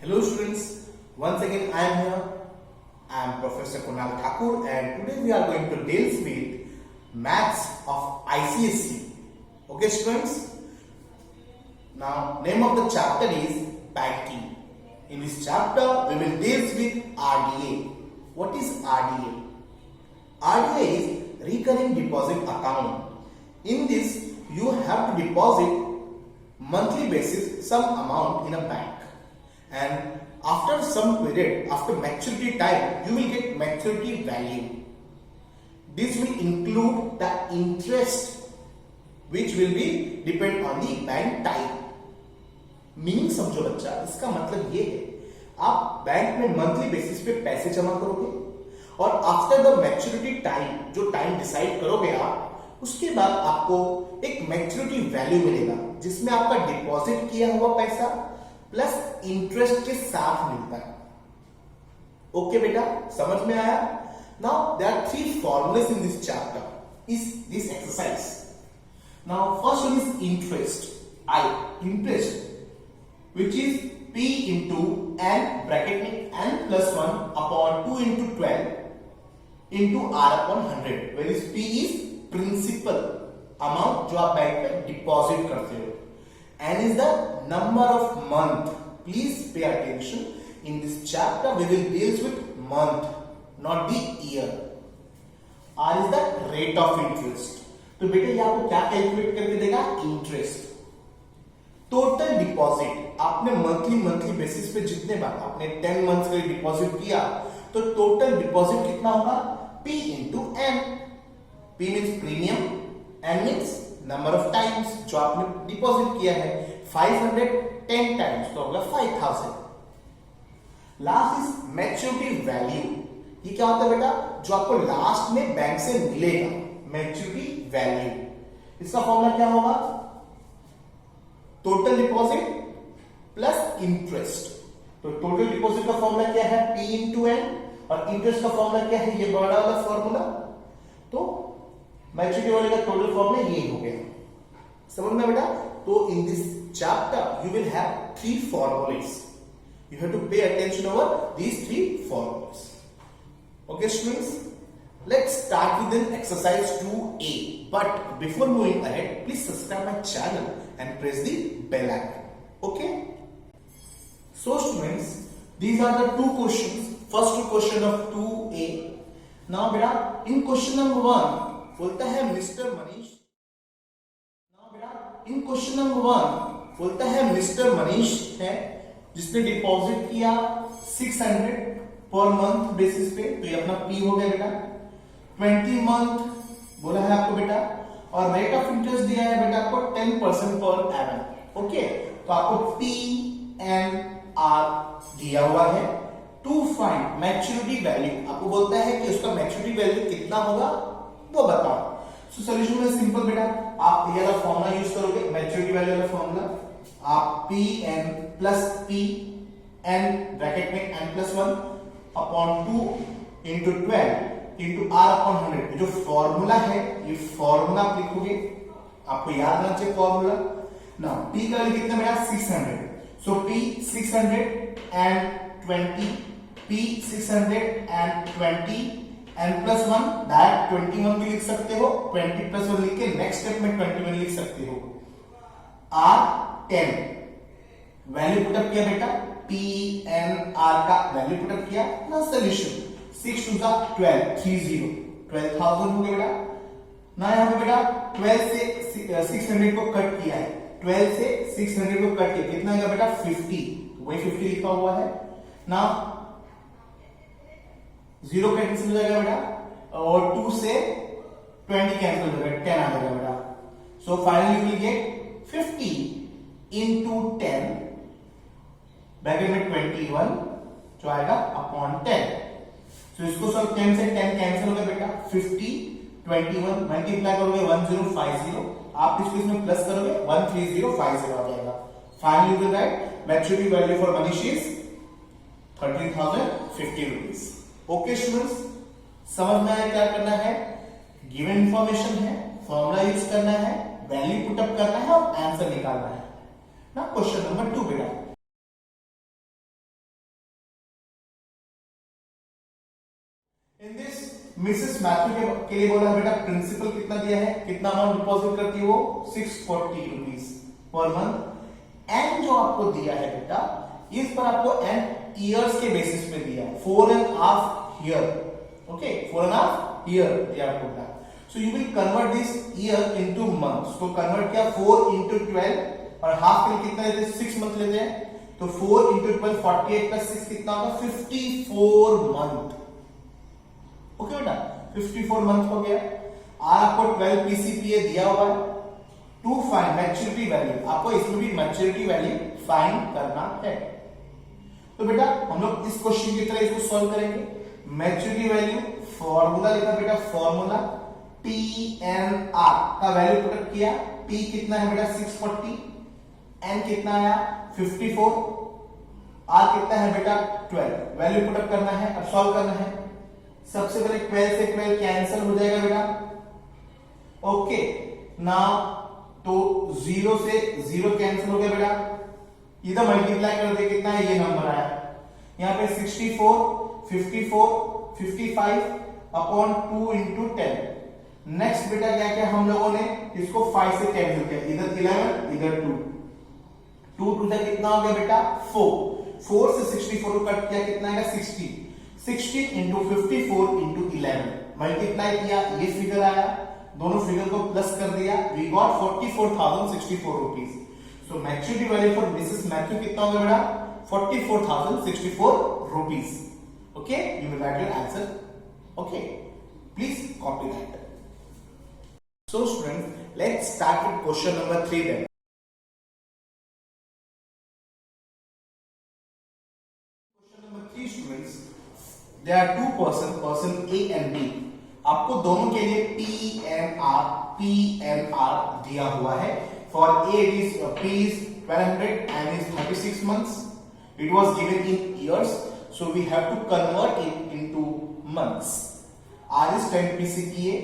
Hello students, once again I am here. I am Professor Kunal Thakur and today we are going to deal with maths of ICSE. Okay students? Now name of the chapter is banking. In this chapter we will deal with RDA. What is RDA? RDA is recurring deposit account. In this you have to deposit monthly basis some amount in a bank. And after some period, after maturity time, you will get maturity value. This will include the interest which will be depend on the bank type. Meaning समझो बच्चा, इसका मतलब ये है आप bank में monthly basis पे पैसे जमा करोगे और आफ्टर द मैच्योरिटी टाइम, जो टाइम डिसाइड करोगे आप, उसके बाद आपको एक मैच्योरिटी वैल्यू मिलेगा जिसमें आपका डिपॉजिट किया हुआ पैसा प्लस इंटरेस्ट के साथ मिलता है. ओके बेटा, समझ में आया? Now there are three formulas in this chapter is this exercise. Now first one is interest. Interest which is P into N bracket में N plus 1 upon 2 into 12 into R upon 100, where is P is principal amount जो आप bank में deposit करते हो. N is the number of month. Please pay attention. In this chapter we will deal with month, not the year. R is the rate of interest. तो बेटे ये आपको क्या कैलकुलेट करके देगा? इंटरेस्ट. टोटल डिपॉजिट आपने मंथली बेसिस पे जितने बार आपने 10 मंथ्स के लिए डिपॉजिट किया तो टोटल डिपॉजिट कितना होगा? P into N. P means premium, N means number of times जो आपने डिपॉजिट किया है. 500 10 टाइम्स तो होगा 5000. Last is maturity value. ये क्या होता है बेटा? जो आपको लास्ट में बैंक से मिलेगा, मैच्योरिटी वैल्यू. इसका फॉर्मूला क्या होगा? Total deposit plus interest. तो टोटल डिपॉजिट का फॉर्मूला क्या है? P into N. और इंटरेस्ट का फॉर्मूला क्या है? ये बड़ा वाला फॉर्मूला. तो मैच्योरिटी वाले का टोटल फॉर्मूला ये हो गया. समझ में बेटा? तो in this chapter you will have three formulas. You have to pay attention over these three formulas. Okay students, let's start with an exercise 2A. But before moving ahead, please subscribe my channel and press the bell icon. Okay? So students, these are the two questions. First two question of 2A. Now beta, in question number 1 बोलता है mister Manish. Now beta, in question number 1 बोलता है mister Manish है जिसने deposit किया 600 per month basis पे. तो ये अपना P हो गया बेटा. 20 मंथ बोला है आपको बेटा और रेट ऑफ इंटरेस्ट दिया है बेटा आपको 10% पर एनम. ओके, तो आपको P एंड R दिया हुआ है. टू फाइंड मैच्योरिटी वैल्यू, आपको बोलता है कि उसका मैच्योरिटी वैल्यू कितना होगा वो बताओ. सो सॉल्यूशन में सिंपल बेटा, आप ये वाला फॉर्मूला यूज करोगे, मैच्योरिटी वैल्यू वाला फॉर्मूला. आप P n plus P n bracket में n plus 1 upon 2 into 12 into R upon 100. जो फॉर्मूला है ये फॉर्मूला आप लिखोगे, आपको याद रहना चाहिए फॉर्मूला. ना P का वैल्यू कितना बेटा? 600. सो P 600 and 20, P 600 and 20 and plus 1 direct 21 भी लिख सकते हो. 20 प्लस 1 लिख के नेक्स्ट स्टेप में 21 लिख सकते हो. R 10 वैल्यू पुटअप किया बेटा, P N R का वैल्यू पुटअप किया ना. सोल्यूशन 6 टू 12 30 12,000 हो गया बेटा. ना यहाँ पे बेटा 12 से 600 को कट किया है. 12 से 600 को कट किया कितना आएगा बेटा? 50. वही 50 लिखा हुआ है ना. 0 कैंसिल हो जाएगा बेटा और 2 से 20 कैंसिल हो जाएगा, 10 आ जाएगा बेटा. So finally you will get 50 into 10 bracket में 21 जो आएगा अपॉन 10. तो इसको सब 10 से 10 कैंसिल हो गया बेटा. 50 21 मल्टीप्लाई करोगे 1050. आप इसको इसमें प्लस करोगे 13050 आ जाएगा. Finally you will right maturity value for Manish is 13,050 rupees. Okay students, समझ में आया क्या करना है? गिवन इंफॉर्मेशन है, फॉर्मूला यूज करना है, वैल्यू पुटअप करना है और आंसर निकालना है ना. क्वेश्चन नंबर 2 बेटा. इन दिस मिसेस मैथ्यू के लिए बोला है बेटा प्रिंसिपल कितना दिया है, कितना अमाउंट डिपॉजिट करती है वो 640 रुपीज पर मंथ। एंड जो आपको दिया है बेटा इस पर आपको एंड ईयर्स के बेसिस पे दिया है 4.5 ईयर। ओके 4.5 ईयर दिया आपको बेटा। So you will convert this year into months. तो कन्वर्ट किया 4 into 12 और हाफ के लिए कितना लेते हैं 6 मंथ लेते हैं। तो 4 into 12 48 प्लस 6 कितना होगा 54 मंथ। ओके बेटा 54 मंथ हो गया। और आपको 12 पीसीपीए दिया हुआ है टू फाइंड मैच्योरिटी वैल्यू। आपको इसमें भी मैच्योरिटी वैल्यू फाइंड करना है। तो बेटा हम लोग इस क्वेश्चन की तरह इसको सॉल्व करेंगे। मैच्योरिटी वैल्यू फॉर्मूला लिखा बेटा, फॉर्मूला TNR का वैल्यू पुट किया। T कितना है बेटा 640, N कितना आया 54, R कितना है बेटा 12। वैल्यू पुट करना है, अब सॉल्व करना है। सबसे पहले 12 से 12 कैंसिल हो जाएगा बेटा। ओके नाउ तो 0 से 0 कैंसिल हो गया बेटा। इधर मल्टीप्लाई कर दे कितना है ये नंबर आया। यहां पे 64 54 55 अपॉन 2 into 10। नेक्स्ट बेटा क्या किया हम लोगों ने इसको 5 से कैंसिल किया। इधर 11 इधर 2 2 टू से कितना हो गया बेटा 4 4 से 64 को कट किया कितना आएगा 60 60 into 54 into 11 मल्टीप्लाई किया ये फिगर आया। दोनों फिगर को प्लस कर दिया we got 44,064 rupees. So maturity value for Mrs Matthew कितना होगा बेटा 44,064 rupees. Okay you will write your answer. Okay please copy that. So students let's start with question number 3 then. Question number 3 students, there are two person A and B. आपको दोनों के लिए PNR दिया हुआ है। For A is P is 1200 and is 36 months. It was given in years, so we have to convert it into months. R is 10 PCPA.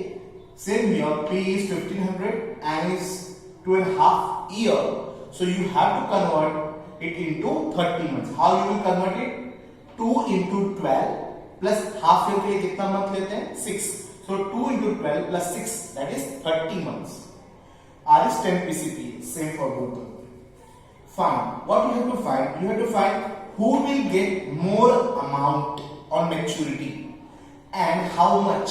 Same here, P is 1500 and is 2.5 year. So you have to convert it into 30 months. How you will convert it? 2 into 12 plus half year के लिए कितना month लेते हैं 6. So 2 into 12 plus 6 that is 30 months. R is 10 PCPA. Same for both of them. Fine. What you have to find? You have to find who will get more amount on maturity and how much.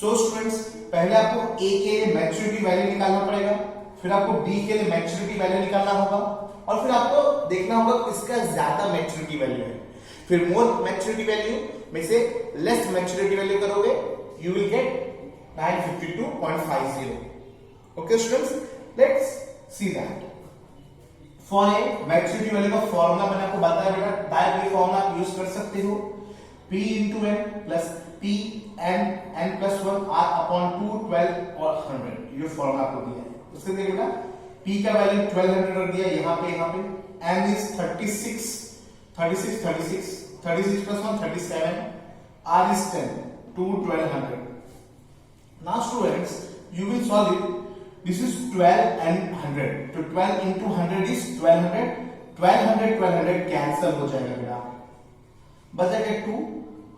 So students पहले आपको A के लिए maturity value निकालना पड़ेगा, फिर आपको B के लिए मैच्योरिटी वैल्यू निकालना होगा और फिर आपको देखना होगा किसका ज्यादा मैच्योरिटी वैल्यू है। फिर मोर मैच्योरिटी वैल्यू में से लेस मैच्योरिटी वैल्यू करोगे you will get 952.50. Okay students, let's see that. For a maturity value का फॉर्मूला मैंने आपको बताया बेटा, डायरेक्ट ये फॉर्मूला आप यूज कर सकते हो। P into N plus P N plus 1 R upon 2 12 और 100 ये फॉर्मूला आपको दिया है। उससे देखिए बेटा P का वैल्यू 1200 रख दिया यहाँ पे N is 36 plus 1 37 R is 10 to 1200. Now students, you will solve it. This is 12 and 100. So 12 into 100 is 1200. 1200 cancel हो जाएगा बेटा। बचेगा 2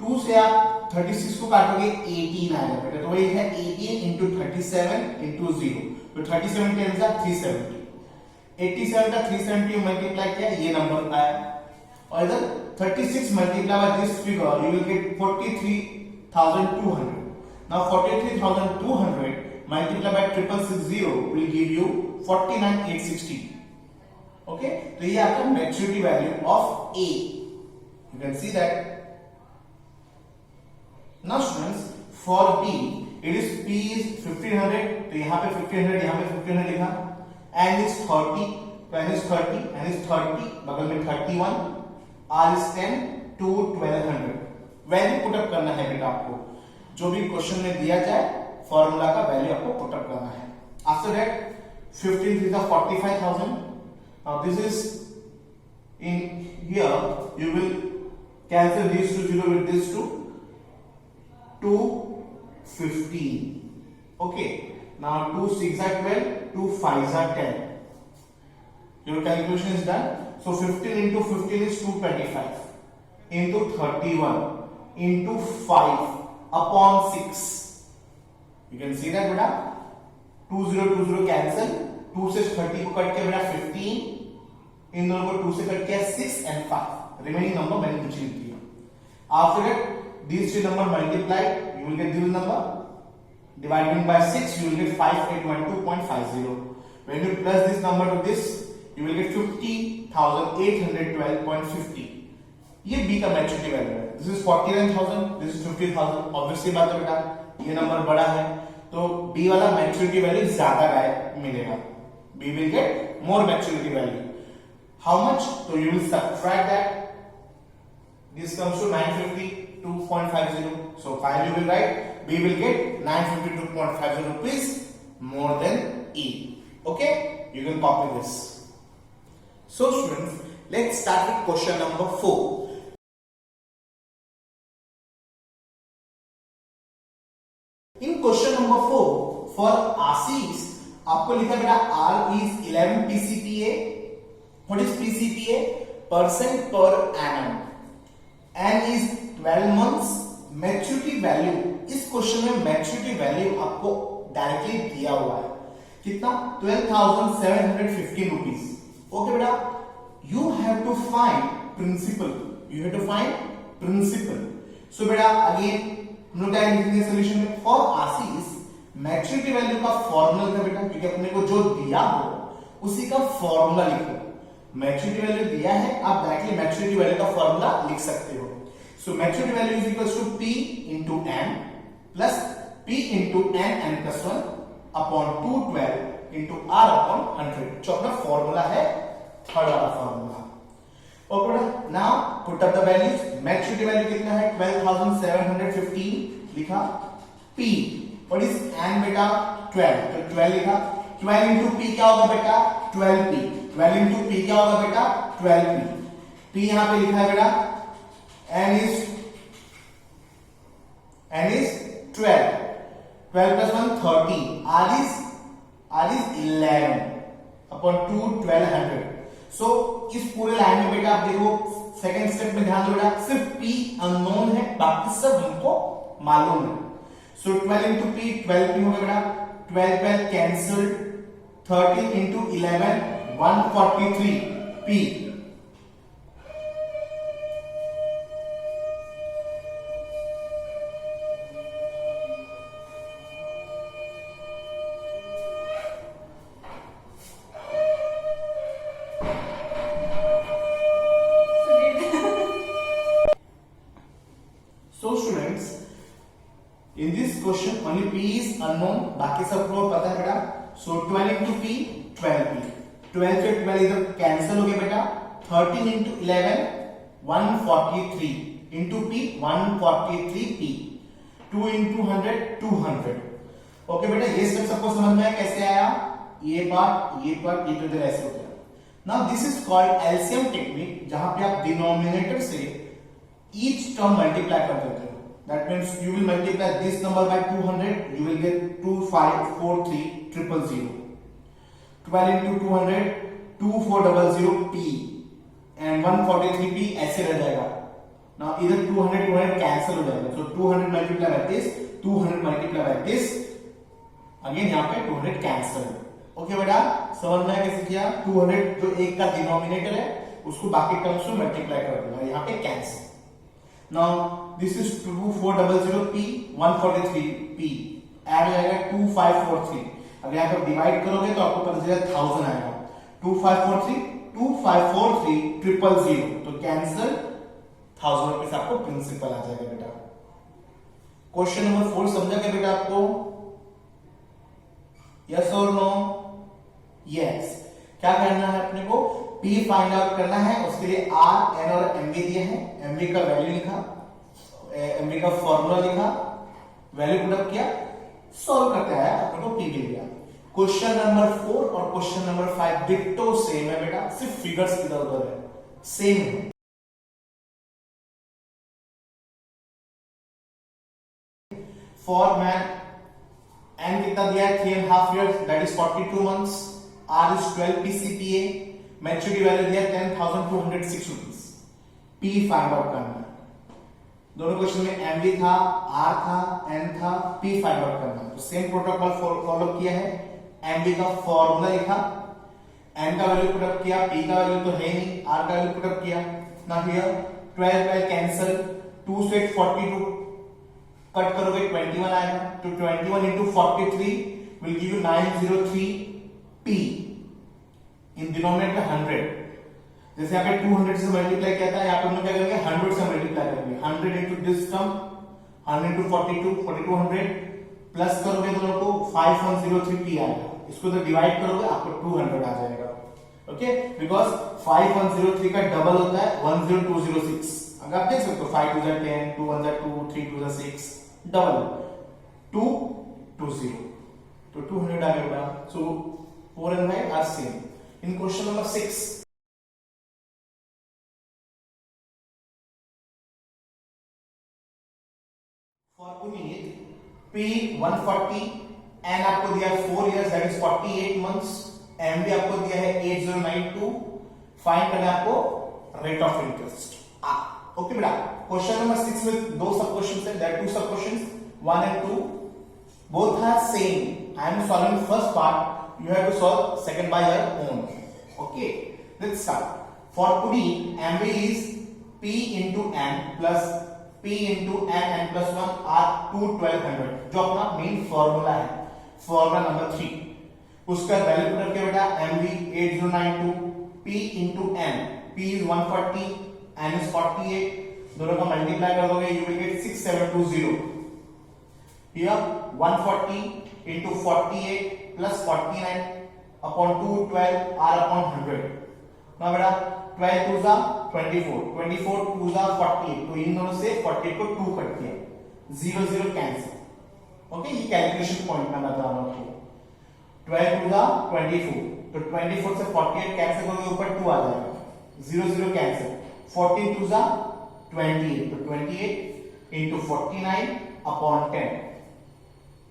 2 से आप 36 को काटोगे 18 आएगा बेटा। तो वही है 18 into 37 into 0. तो 37 के आंसर 370। 87 का 370 मल्टीप्लाई किया ये नंबर आया और इधर 36 multiply by this figure you will get 43,200. Now 43,200 multiplied by 660 will give you 49,860. Okay, तो ये आपका maturity value of A. You can see that. Now students, for B, it is P is 1500. तो यहाँ पे 1500, यहाँ पे 1500 लिखा. N is 30, तो N is 30, N is 30, बगल में 31. R is 10 to 1200. Value put up करना है बेटा आपको। जो भी क्वेश्चन में दिया जाए फॉर्मूला का वैल्यू आपको पुट अप करना है। After that 15 3 45,000. Now this is in here you will cancel these two 0 with this 2 15. Okay, now 2 6 are 12, 2 5 are 10. Your calculation is done. So 15 into 15 is 225 into 31 into 5 upon 6. You can see that बेटा. 20 cancel, 2 से 30 को cut किया बेटा 15, इन दोनों को 2 से cut किया 6 and 5. Remaining number मैंने कुछ लिख दिया. After that these two number multiplied, you will get this number. Dividing by 6, you will get 5812.50. When you plus this number to this, you will get 50,812.50. ये B का maturity value है. This is 49,000, this is 50,000. Obviously बात है बेटा, ये number बड़ा है तो B वाला मैच्योरिटी वैल्यू ज्यादा मिलेगा. B will get more maturity value. How much? So you will subtract that. This comes to 952.50. So 5 you will write. B will get 952.50 rupees more than E. Okay? You can copy this. So students, let's start with question number 4. In question number 4, for RCs, आपको लिखा बेटा R is 11 PCPA. What is PCPA? Percent per annum. N is 12 months. Maturity value, इस question में maturity value आपको directly दिया हुआ है. कितना? 12,715 रुपीज. ओके बेटा, you have to find principal. You have to find principal. So बेटा again हम लोग क्या लिखेंगे सोल्यूशन में? फॉर आरसीज मैच्योरिटी वैल्यू का फॉर्मूला था बेटा, क्योंकि अपने को जो दिया हो उसी का फॉर्मूला लिखो. मैच्योरिटी वैल्यू दिया है, आप डायरेक्टली मैच्योरिटी वैल्यू का फॉर्मूला लिख सकते हो. So maturity value is equals to P into N plus P into N plus 1 upon 212 into R upon 100. जो अपना फॉर्मूला है, थर्ड वाला formula. Okay, now put up the values. Maturity value कितना है? 12,715 लिखा. P व्हाट इज N बेटा? 12. तो 12 लिखा. 12 into P क्या होगा बेटा? 12P. 12 into P क्या होगा बेटा? 12P. P यहां पे लिखा है बेटा. N is 12. 12 plus 1 13. R is 11 upon 2 1200. So इस पूरे लाइन में बेटा आप देखो, सेकंड स्टेप में ध्यान दो बेटा, सिर्फ P अननोन है, बाकी सब हमको मालूम है. So 12 into P 12P हो गया बेटा. 12 cancel. 13 into 11 143 P. So students, in this question only P is unknown, बाकी सबको पता है बेटा. So 12 into P 12P. 12 से 12 इधर कैंसिल हो गया बेटा. 13 into 11 143 into P 143P. 2 into 100 200. Okay बेटा, ये स्टेप सबको समझ में आया कैसे आया? ये पार्ट ये तो इधर ऐसे हो गया. Now this is called LCM technique, जहां पे आप डिनोमिनेटर से each term multiply कर देते हो. That means you will multiply this number by 200, you will get 2543,000. 12 into 200 2400 P and 143P ऐसे रह जाएगा. Now इधर 200 कैंसिल हो जाएगा. So 200 multiply by this, 200 multiply by this, again यहाँ पे 200 कैंसिल. ओके बेटा, समझ में कैसे किया? 200 जो एक का डिनोमिनेटर है उसको बाकी टर्म्स में मल्टीप्लाई कर दूंगा, यहाँ पे cancel. Now this is 2400P 143P add हो जाएगा 2543. अब यहाँ पर डिवाइड करोगे तो आपको पता चलेगा 1000 आएगा. 2543 तो कैंसिल 1000 रुपीज आपको प्रिंसिपल आ जाएगा बेटा. क्वेश्चन नंबर 4 समझा क्या बेटा आपको? यस और नो? यस. क्या करना है अपने को? P फाइंड आउट करना है. उसके लिए R, N और MV दिए हैं. MV का वैल्यू लिखा, MV का फॉर्मूला लिखा, वैल्यू पुट अप किया, सॉल्व करते आया, अपने को P मिल गया. क्वेश्चन नंबर 4 और क्वेश्चन नंबर 5 डिट्टो सेम है बेटा, सिर्फ फिगर्स इधर उधर है, सेम है. फॉर मैन N कितना दिया है? 3.5 years, that is 42 months. R is 12 PCPA. Maturity value दिया 10,206 रुपीज. P फाइंड आउट करना है. दोनों क्वेश्चन में MV था, R था, N था, P फाइंड आउट करना। तो सेम प्रोटोकॉल फॉलो किया है। MV का फॉर्मूला लिखा, N का वैल्यू पुटअप किया, P का वैल्यू तो है नहीं, R का वैल्यू पुटअप किया। नाउ हियर 12 कैंसल, 2 से 42 कट करोगे 21 आएगा। तो 21 into 43 will give you 903 P in denominator 100। जैसे यहाँ पे 200 से मल्टीप्लाई किया था, यहाँ पे हम लोग क्या करेंगे 100 से मल्टीप्लाई करेंगे। 100 into this term, 100 into 42, 4200 plus करोगे दोनों को 5103 P आएगा। इसको तो डिवाइड करोगे आपको 200 आ जाएगा। ओके, बिकॉज 5103 का डबल होता है 10206। अगर आप देख सकते हो 5 2 10, 2 1 2, 3 2 6, डबल 220, तो 200 आ गया। So 4 and 5 are same. In question number 6 for Puneet P 140, N आपको दिया है 4 years that is 48 months, MB आपको दिया है 8092। फाइंड करना है आपको रेट ऑफ इंटरेस्ट। ओके बेटा, क्वेश्चन नंबर 6 में दो सब क्वेश्चंस है, दैट टू सब questions 1 and 2 both are same. I am solving first part, you have to solve second by your own. Okay, let's start. For pudding, MB is P into N plus P into N plus 1 are 1200, जो अपना main formula है, formula number 3। उसका value put करके बेटा MB 8092, P into N, P is 140, N is 48, दोनों का multiply कर दोगे you will get 6720। Here 140 into 48 plus 49 upon 212 r upon 100। now बेटा 12 2 जा 24, 24 2 जा 48, तो इन दोनों से 48 को 2 कट किया, 0 0 कैंसिल। ओके, ये कैलकुलेशन पॉइंट मैं बता रहा हूं आपको। 12 2 जा 24, तो 24 से 48 कैंसिल करोगे ऊपर 2 आ जाएगा, 0 0 कैंसिल। 14 2 जा 28, तो 28 into 49 upon 10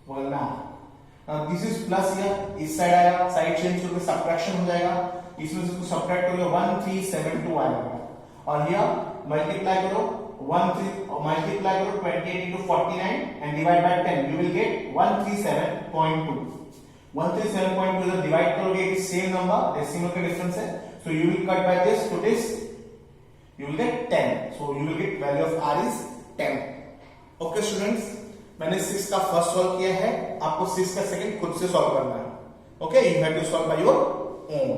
बोलना। दिस इज प्लस, हियर इस साइड आएगा, साइड चेंज करके सब्ट्रैक्शन हो जाएगा, इसमें से कुछ सब्ट्रैक्ट करोगे 1372 आएगा। और हियर मल्टीप्लाई करो 28 into 49 and divide by 10, you will get 137.2। 137.2 इधर डिवाइड करोगे सेम नंबर, डेसिमल का डिफरेंस है, so you will cut by this to this, you will get 10, so you will get value of r is 10। okay students, मैंने 6 का first solve किया है, आपको 6 का सेकंड खुद से सॉल्व करना है। Okay, you have to solve by your own.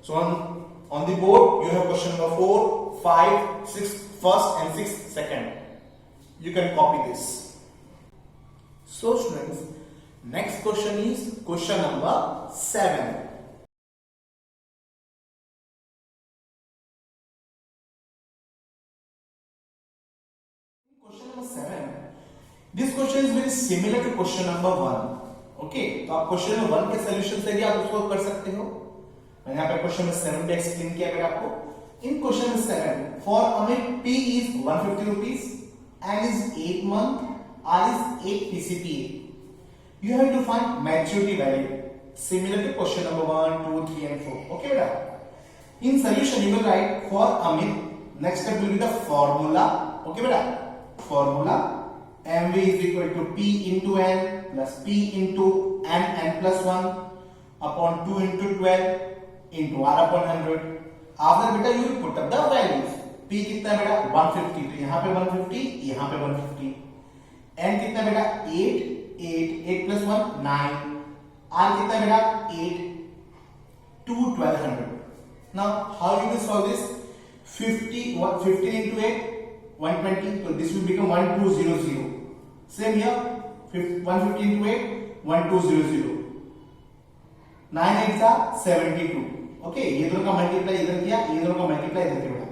So on the board you have question number 4 5 6 first and 6 second. You can copy this. So students, next question is question number 7। Question number 7, this question is very similar to question number 1। Okay, तो आप question number 1 के solution से भी आप उसको कर सकते हो। मैंने यहाँ पे क्वेश्चन नंबर 7 पे एक्सप्लेन किया है आपको। इन question number 7 for Amit P is 150 rupees, N is 8 month, R is 8 PCPA, you have to find maturity value similar to question number 1 2 3 and 4। okay बेटा, in solution you will write for Amit, next step will be the formula। okay बेटा, formula MV is equal to P into N plus P into N plus 1 upon 2 into 12 into R upon 100। After बेटा you will put up the values। P कितना है बेटा 150, तो यहाँ पे 150, यहाँ पे 150। N कितना बेटा 8 8 plus 1 9। R कितना बेटा 8 2 1200। Now how you will solve this? 15 into 8 120, so this will become 1200। Same here, 150 into 8 1200, 9 8 जा 72। ओके, ये दोनों का मल्टीप्लाई इधर किया, ये दोनों का मल्टीप्लाई इधर किया।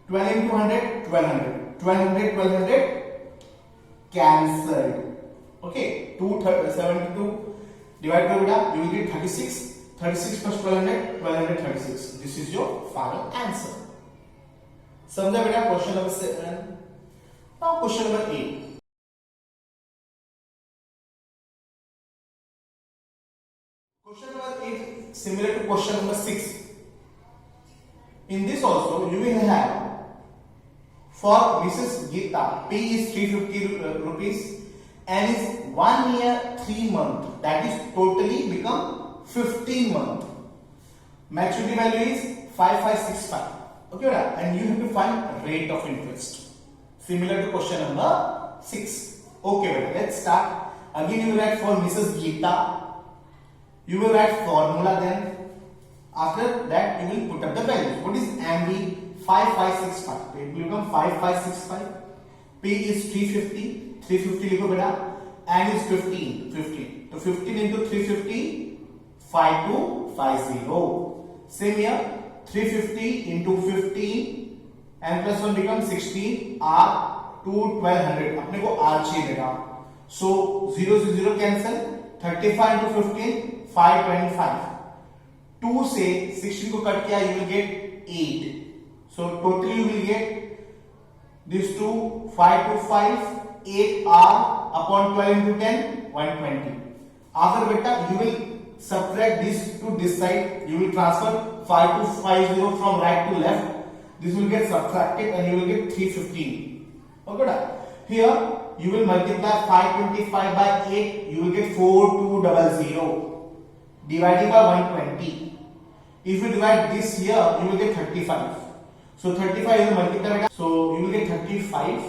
12 into 100 1200, 1200 कैंसल्ड। ओके, 272 डिवाइड करो बेटा, you will get 36, 36 plus 1200 1236। This is your final answer. समझा बेटा question number 7। Now question number 8। Question number 8 similar to question number 6। In this also you will have For Mrs. Geeta, P is 350 rupees and is 1 year 3 month, that is totally become 15 month. Maturity value is 5565. Okay, and you have to find rate of interest. Similar to question number 6. Okay, let's start. Again, you will write for Mrs. Geeta. You will write formula then. After that, you will put up the values. What is MV? 5565. It will become 5565. P is 350. 350 लिखो बेटा. And is 15. तो 15 into 350, 5250. Same here. 350 into 15 and plus 1 becomes 16. R to 1200. अपने को R चाहिए बेटा. So 0 से 0 cancel. 35 into 15, 525. 2 से 16 को कट किया, you will get 8. So totally you will get this 2, 5 to 5, 8R upon 12 into 10, 120. After beta, you will subtract this to this side. You will transfer 5250 from right to left. This will get subtracted and you will get 315. Okay, here you will multiply 525 by 8. You will get 4200. Divided by 120. If you divide this here, you will get 35. So 35 is multiplied. So you will get 35.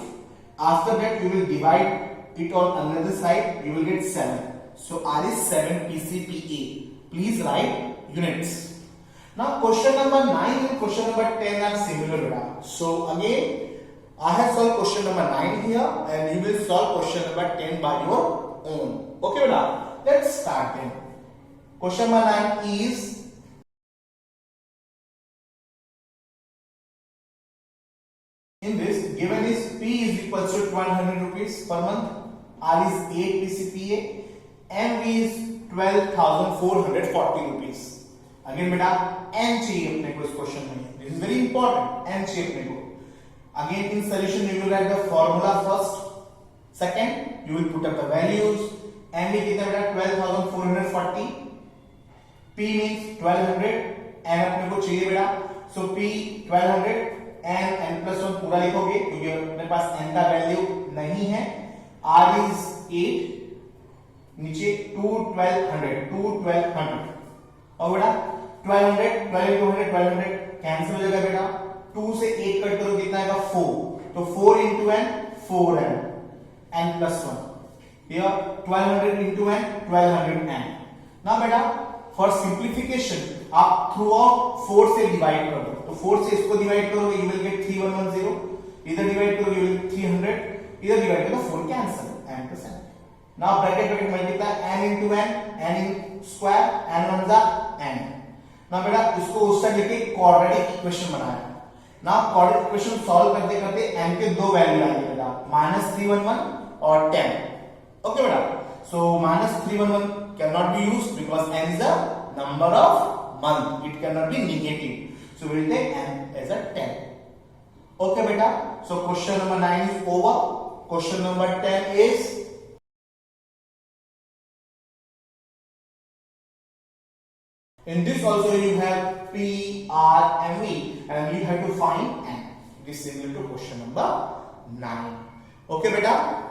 After that, you will divide it on another side. You will get 7. So R is 7 PCPA. Please write units. Now question number 9 and question number 10 are similar. So again, I have solved question number 9 here and you will solve question number 10 by your own. Okay, beta? Let's start then. Question number 9 is in this given is P is equals to 100 rupees per month, R is 8 PCPA, MV is 12,440 rupees. Again beta N चाहिए अपने को इस question में. This is very important. N चाहिए अपने को. Again in solution you will write the formula first. Second you will put up the values. MV कितना बेटा 12,440. P means 1200 N अपने को चाहिए बेटा. So P 1200 n plus 1 पूरा लिखोगे क्योंकि अपने पास n का वैल्यू नहीं है. R is 8. नीचे 1200 और बेटा 1200 1200 कैंसिल हो जाएगा बेटा. 2 से 8 कट करो कितना आएगा 4. तो 4 into n 4n n plus 1. here 1200 into n 1200 n. now बेटा फॉर सिंप्लीफिकेशन आप थ्रू आउट 4 से डिवाइड कर दो. तो 4 से इसको डिवाइड करोगे यू विल गेट 3110. इधर डिवाइड करोगे यू विल गेट 300. इधर डिवाइड करो 4 cancel n plus n. Now bracket multiply n into n in square n one जा n. नाउ बेटा इसको उस साइड लेके क्वाड्रेटिक इक्वेशन बनाया. नाउ क्वाड्रेटिक इक्वेशन सॉल्व करते करते n के दो वैल्यू आएंगे बेटा -311 और 10. ओके बेटा. so -311 cannot be used because n is a number of month. It cannot be negative. So we will take n as a 10. Okay beta. So question number 9 is over. Question number 10 is in this also you have P, R, and V and you have to find n. This is similar to question number 9. Okay beta.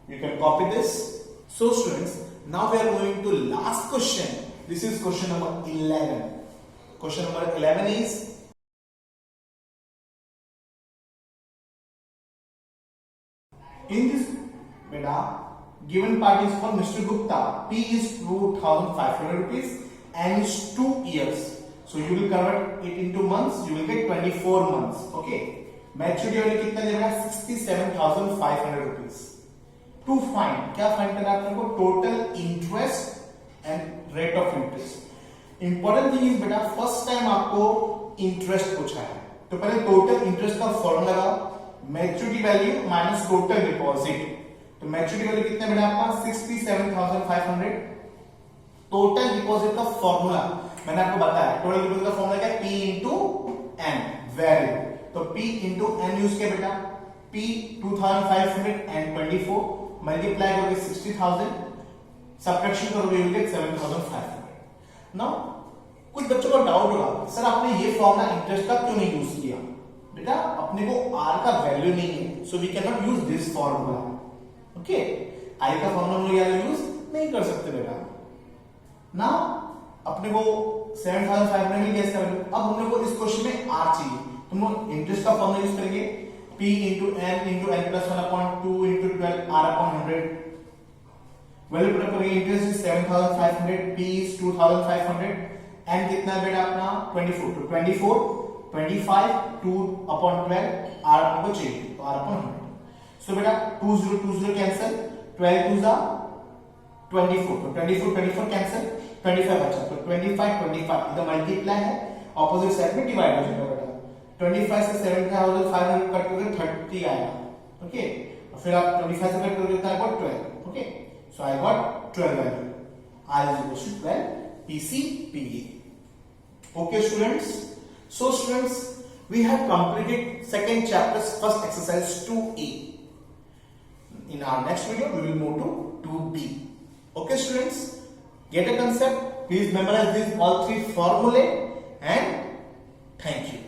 You can copy this. So students, now we are going to last question. This is question number 11. Question number 11 is in this beta given part is for Mr. Gupta. P is 2,500 rupees and is 2 years. So you will convert it into months. You will get 24 months. Okay. Maturity value कितना देगा 67,500 rupees. To find क्या find करना है आपको total interest and rate of interest. Important thing is बेटा first time आपको interest पूछा है तो पहले टोटल इंटरेस्ट का फॉर्मूला लगाओ. Maturity value minus total deposit. तो मैच्योरिटी वैल्यू कितना बेटा आपका 67,500. टोटल डिपॉजिट का फॉर्मूला मैंने आपको बताया. टोटल डिपॉजिट का फॉर्मूला क्या है P इंटू N वैल्यू. तो P इंटू N यूज किया बेटा. P 2,524 मल्टीप्लाई करोगे 60,000 सब्ट्रैक्शन करोगे यू गेट 7,500. नाउ कुछ बच्चों को डाउट होगा सर आपने ये फॉर्मूला इंटरेस्ट का क्यों नहीं यूज किया. बेटा अपने को r का वैल्यू नहीं है, so we can not use this formula. Okay, i का फॉर्मूला हम लोग यहाँ यूज नहीं कर सकते बेटा ना। अपने को 7500 मिल गया इसका वैल्यू। अब हमने को इस क्वेश्चन में r चाहिए, तो हम लोग इंटरेस्ट का फॉर्मूला यूज करेंगे, p into n plus 1/2 into 12 r upon 100। Value put करेंगे, interest is 7500, p is 2500, n कितना है बेटा अपना 24, तो 24 25 2 upon 12 r अपन को चाहिए, तो r upon 100। सो बेटा 20 कैंसिल, 12 2 जा 24, तो 24 कैंसिल, 25 बचा, तो 25 इधर मल्टीप्लाई है, ऑपोजिट साइड में डिवाइड हो जाएगा बेटा। 25 से 7500 कट करोगे 30 आएगा। ओके, और फिर आप 25 से कट करोगे कितना आएगा 12। Okay, so I got 12 value, r is equal to 12 PCPA। Okay students, so students we have completed second chapter's first exercise 2A. In our next video we will move to 2B. Okay students, get a concept, please memorize these all three formulae and thank you.